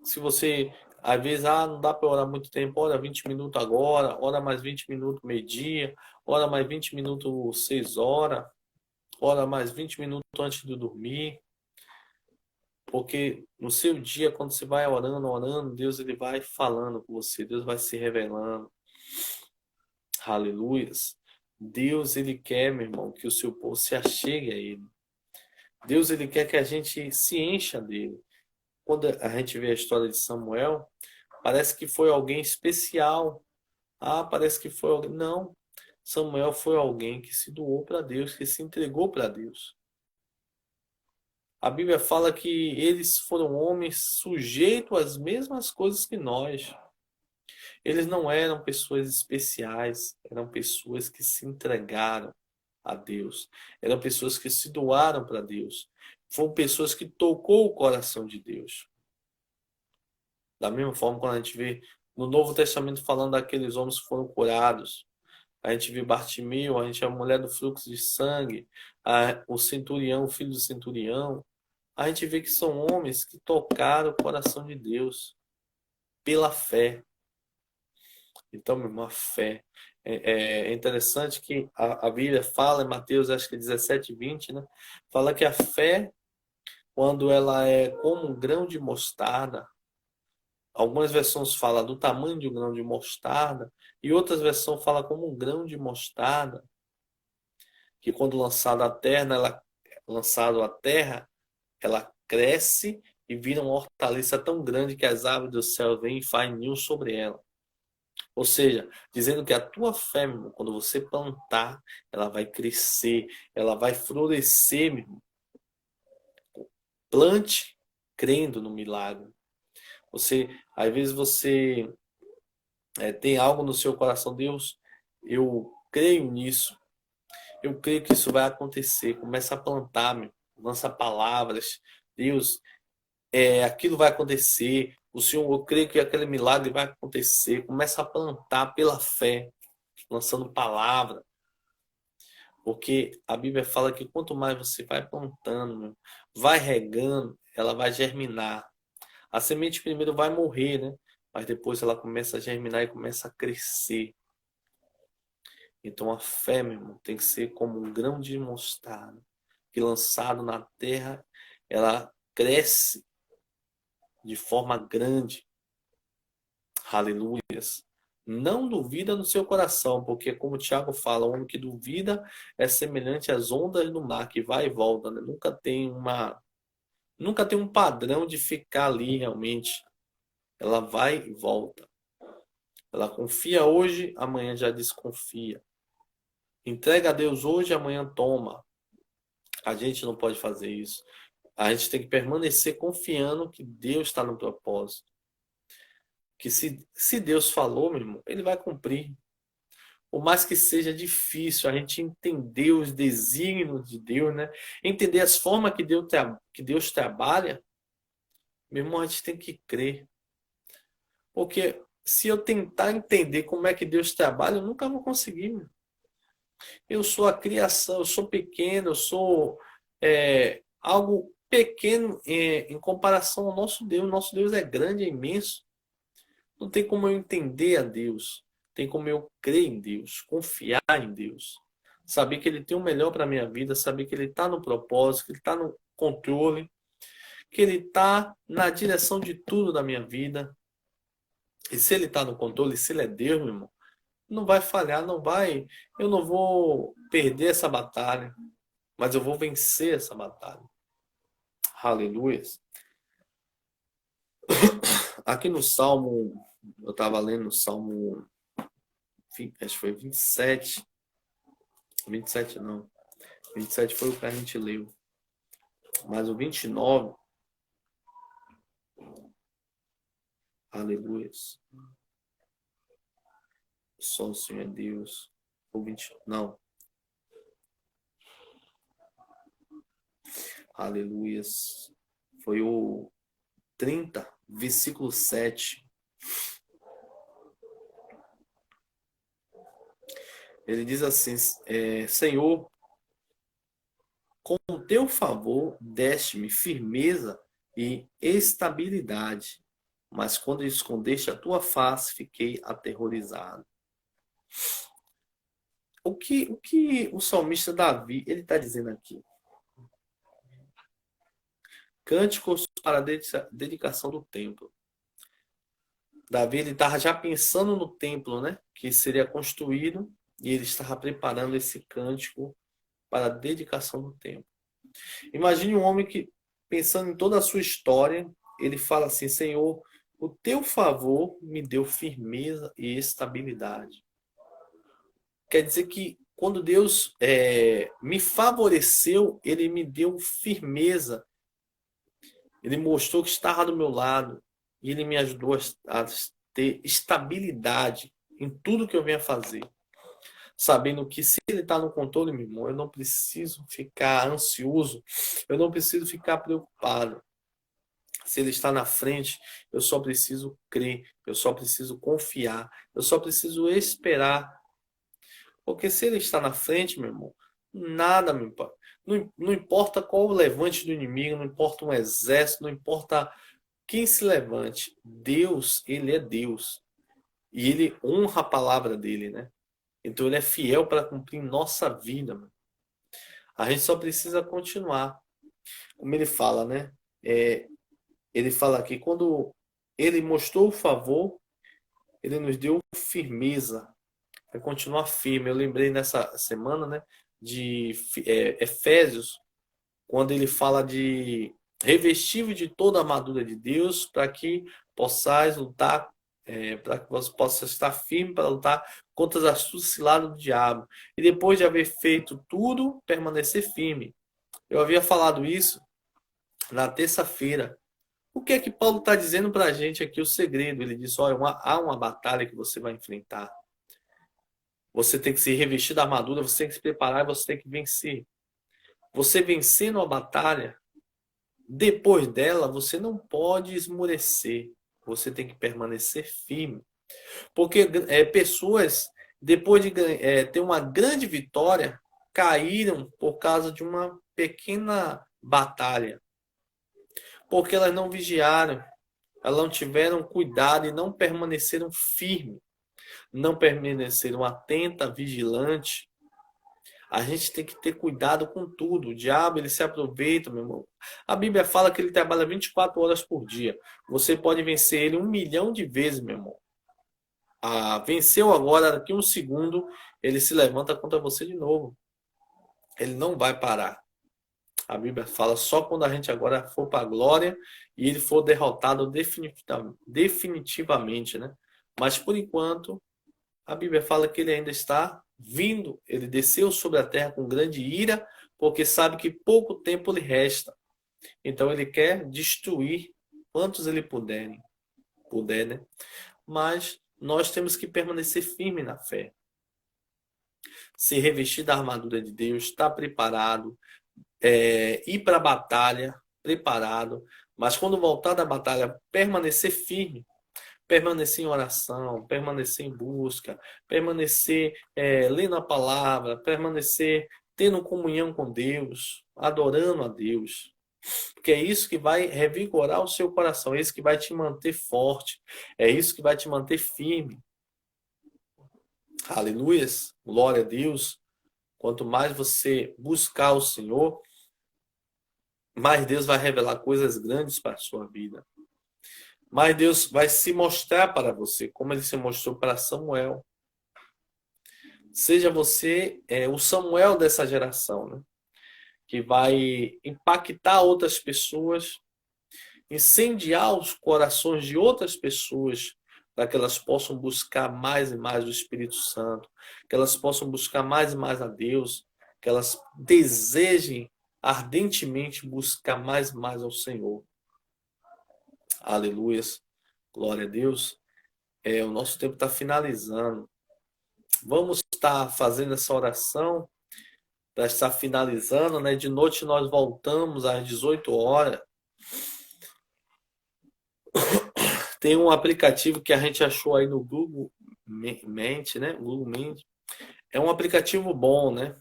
Se você, às vezes, não dá para orar muito tempo, ora 20 minutos agora, ora mais 20 minutos meio-dia, ora mais 20 minutos 6 horas, ora mais 20 minutos antes de dormir. Porque no seu dia, quando você vai orando, Deus ele vai falando com você, Deus vai se revelando. Aleluias. Deus, ele quer, meu irmão, que o seu povo se achegue a ele. Deus, ele quer que a gente se encha dele. Quando a gente vê a história de Samuel, parece que foi alguém especial. Parece que foi alguém... Não. Samuel foi alguém que se doou para Deus, que se entregou para Deus. A Bíblia fala que eles foram homens sujeitos às mesmas coisas que nós. Eles não eram pessoas especiais, eram pessoas que se entregaram a Deus. Eram pessoas que se doaram para Deus. Foram pessoas que tocou o coração de Deus. Da mesma forma, quando a gente vê no Novo Testamento falando daqueles homens que foram curados, a gente vê Bartimeu, a gente vê a mulher do fluxo de sangue, o centurião, o filho do centurião. a gente vê que são homens que tocaram o coração de Deus pela fé. Então, meu irmão, a fé. É interessante que a Bíblia fala em Mateus, acho que 17:20, né? Fala que a fé, quando ela é como um grão de mostarda, algumas versões falam do tamanho de um grão de mostarda, e outras versões falam como um grão de mostarda, que quando lançado à terra, ela cresce e vira uma hortaliça tão grande que as aves do céu vêm e fazem ninho sobre ela. Ou seja, dizendo que a tua fé, meu irmão, quando você plantar, ela vai crescer, ela vai florescer, meu irmão. Plante crendo no milagre. Às vezes você tem algo no seu coração, Deus, eu creio nisso, eu creio que isso vai acontecer. Começa a plantar, meu, lança palavras, Deus, aquilo vai acontecer. O Senhor, eu creio que aquele milagre vai acontecer. Começa a plantar pela fé, lançando palavra. Porque a Bíblia fala que quanto mais você vai plantando, meu, vai regando, ela vai germinar. A semente primeiro vai morrer, né? Mas depois ela começa a germinar e começa a crescer. Então a fé, meu irmão, tem que ser como um grão de mostarda, que lançado na terra, ela cresce de forma grande. Aleluias. Não duvida no seu coração, porque como o Tiago fala, o homem que duvida é semelhante às ondas do mar, que vai e volta, né? Nunca tem um padrão de ficar ali realmente. Ela vai e volta. Ela confia hoje, amanhã já desconfia. Entrega a Deus hoje, amanhã toma. A gente não pode fazer isso. A gente tem que permanecer confiando que Deus está no propósito. Que se Deus falou, meu irmão, Ele vai cumprir. Por mais que seja difícil a gente entender os desígnios de Deus, né? Entender as formas que Deus trabalha, meu irmão, a gente tem que crer. Porque se eu tentar entender como é que Deus trabalha, eu nunca vou conseguir. Meu. Eu sou a criação, eu sou pequeno, eu sou algo pequeno em comparação ao nosso Deus. Nosso Deus é grande, é imenso. Não tem como eu entender a Deus. Tem como eu crer em Deus, confiar em Deus. Saber que Ele tem o melhor para a minha vida, saber que Ele está no propósito, que Ele está no controle, que Ele está na direção de tudo da minha vida. E se Ele está no controle, se Ele é Deus, meu irmão, não vai falhar, não vai. Eu não vou perder essa batalha, mas eu vou vencer essa batalha. Aleluia. Aqui no Salmo, eu estava lendo o Salmo, acho que foi 27. 27 não. 27 foi o que a gente leu. Mas o 29, aleluia. Só o Senhor é Deus. O 20, não. Aleluia. Foi o 30, versículo 7. Ele diz assim, Senhor, com o teu favor deste-me firmeza e estabilidade, mas quando escondeste a tua face, fiquei aterrorizado. O que o salmista Davi ele está dizendo aqui? Cânticos para a dedicação do templo. Davi ele estava já pensando no templo, né, que seria construído, e ele estava preparando esse cântico para a dedicação do templo. Imagine um homem que, pensando em toda a sua história, ele fala assim, Senhor, o teu favor me deu firmeza e estabilidade. Quer dizer que quando Deus me favoreceu, Ele me deu firmeza. Ele mostrou que estava do meu lado. E Ele me ajudou a ter estabilidade em tudo que eu venha fazer. Sabendo que se Ele está no controle, meu irmão, eu não preciso ficar ansioso. Eu não preciso ficar preocupado. Se Ele está na frente, eu só preciso crer. Eu só preciso confiar. Eu só preciso esperar. Porque se Ele está na frente, meu irmão, Nada, meu pai. Não importa qual o levante do inimigo, não importa um exército, não importa quem se levante. Deus, ele é Deus. E ele honra a palavra dele, né? Então ele é fiel para cumprir nossa vida, mano. A gente só precisa continuar. Como ele fala, né? Ele fala aqui, quando ele mostrou o favor, ele nos deu firmeza para continuar firme. Eu lembrei nessa semana, né? De Efésios, quando ele fala de revestir de toda a armadura de Deus para que possais lutar, para que você possa estar firme para lutar contra as astúcias ciladas do diabo. E depois de haver feito tudo, permanecer firme. Eu havia falado isso na terça-feira. O que é que Paulo está dizendo para a gente aqui? O segredo. Ele diz, olha, há uma batalha que você vai enfrentar. Você tem que se revestir da armadura, você tem que se preparar e você tem que vencer. Você vencendo a batalha, depois dela, você não pode esmorecer. Você tem que permanecer firme. Porque pessoas, depois de ter uma grande vitória, caíram por causa de uma pequena batalha. Porque elas não vigiaram, elas não tiveram cuidado e não permaneceram firmes. Não permaneceram atenta, vigilante. A gente tem que ter cuidado com tudo. O diabo, ele se aproveita, meu irmão. A Bíblia fala que ele trabalha 24 horas por dia. Você pode vencer ele 1 milhão de vezes, meu irmão. Venceu agora, daqui um segundo, ele se levanta contra você de novo. Ele não vai parar. A Bíblia fala só quando a gente agora for para a glória e ele for derrotado definitivamente, né? Mas por enquanto, a Bíblia fala que ele ainda está vindo. Ele desceu sobre a terra com grande ira, porque sabe que pouco tempo lhe resta. Então ele quer destruir quantos ele puder, né? Mas nós temos que permanecer firme na fé. Se revestir da armadura de Deus, estar preparado, ir para a batalha preparado, mas quando voltar da batalha, permanecer firme, permanecer em oração, permanecer em busca, permanecer lendo a palavra, permanecer tendo comunhão com Deus, adorando a Deus. Porque é isso que vai revigorar o seu coração, é isso que vai te manter forte, é isso que vai te manter firme. Aleluias, glória a Deus. Quanto mais você buscar o Senhor, mais Deus vai revelar coisas grandes para a sua vida. Mais Deus vai se mostrar para você, como ele se mostrou para Samuel. Seja você o Samuel dessa geração, né? Que vai impactar outras pessoas, incendiar os corações de outras pessoas, para que elas possam buscar mais e mais o Espírito Santo, que elas possam buscar mais e mais a Deus, que elas desejem ardentemente buscar mais e mais ao Senhor. Aleluias, glória a Deus. O nosso tempo está finalizando. Vamos estar fazendo essa oração para estar finalizando, né? De noite nós voltamos às 18 horas. Tem um aplicativo que a gente achou aí no Google Mente, né? Google Mente. É um aplicativo bom, né?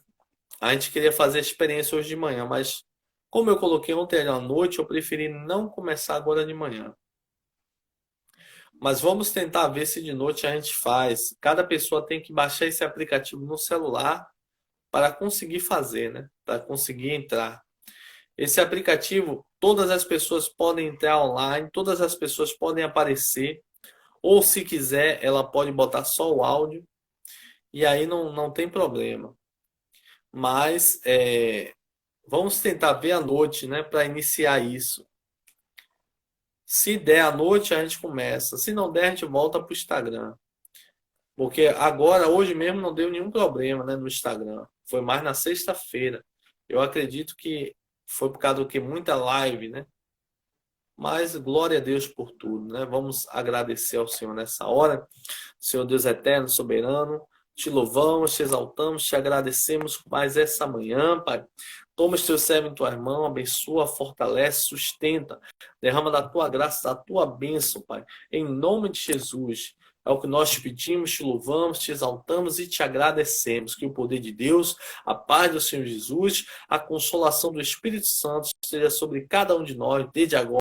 A gente queria fazer a experiência hoje de manhã, mas como eu coloquei ontem à noite, eu preferi não começar agora de manhã. Mas vamos tentar ver se de noite a gente faz. Cada pessoa tem que baixar esse aplicativo no celular para conseguir fazer, né? Para conseguir entrar. Esse aplicativo, todas as pessoas podem entrar online, todas as pessoas podem aparecer, ou se quiser, ela pode botar só o áudio, e aí não tem problema. Mas vamos tentar ver à noite, né, para iniciar isso. Se der à noite, a gente começa. Se não der, a gente volta para o Instagram. Porque agora, hoje mesmo, não deu nenhum problema, né, no Instagram. Foi mais na sexta-feira. Eu acredito que foi por causa do que muita live, né? Mas glória a Deus por tudo, né? Vamos agradecer ao Senhor nessa hora. Senhor Deus eterno, soberano, te louvamos, te exaltamos, te agradecemos por mais essa manhã, Pai. Toma os teus servos em tua mão, abençoa, fortalece, sustenta. Derrama da tua graça, da tua bênção, Pai. Em nome de Jesus. É o que nós te pedimos, te louvamos, te exaltamos e te agradecemos. Que o poder de Deus, a paz do Senhor Jesus, a consolação do Espírito Santo esteja sobre cada um de nós, desde agora